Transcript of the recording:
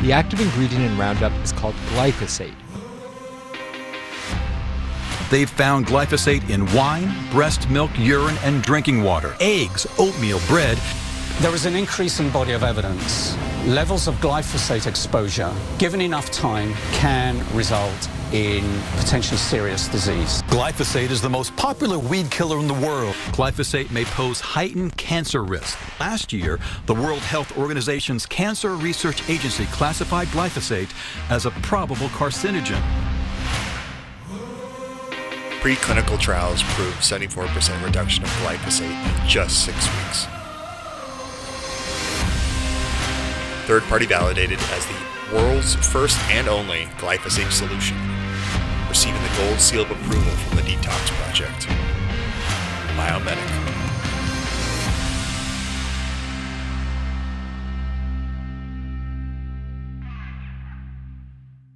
The active ingredient in Roundup is called glyphosate. They've found glyphosate in wine, breast milk, urine, and drinking water, eggs, oatmeal, bread. There is an increasing body of evidence. Levels of glyphosate exposure, given enough time, can result in potentially serious disease. Glyphosate is the most popular weed killer in the world. Glyphosate may pose heightened cancer risk. Last year, the World Health Organization's Cancer Research Agency classified glyphosate as a probable carcinogen. Preclinical trials proved 74% reduction of glyphosate in just 6 weeks. Third-party validated as the world's first and only glyphosate solution, receiving the gold seal of approval from the Detox Project. BIOME.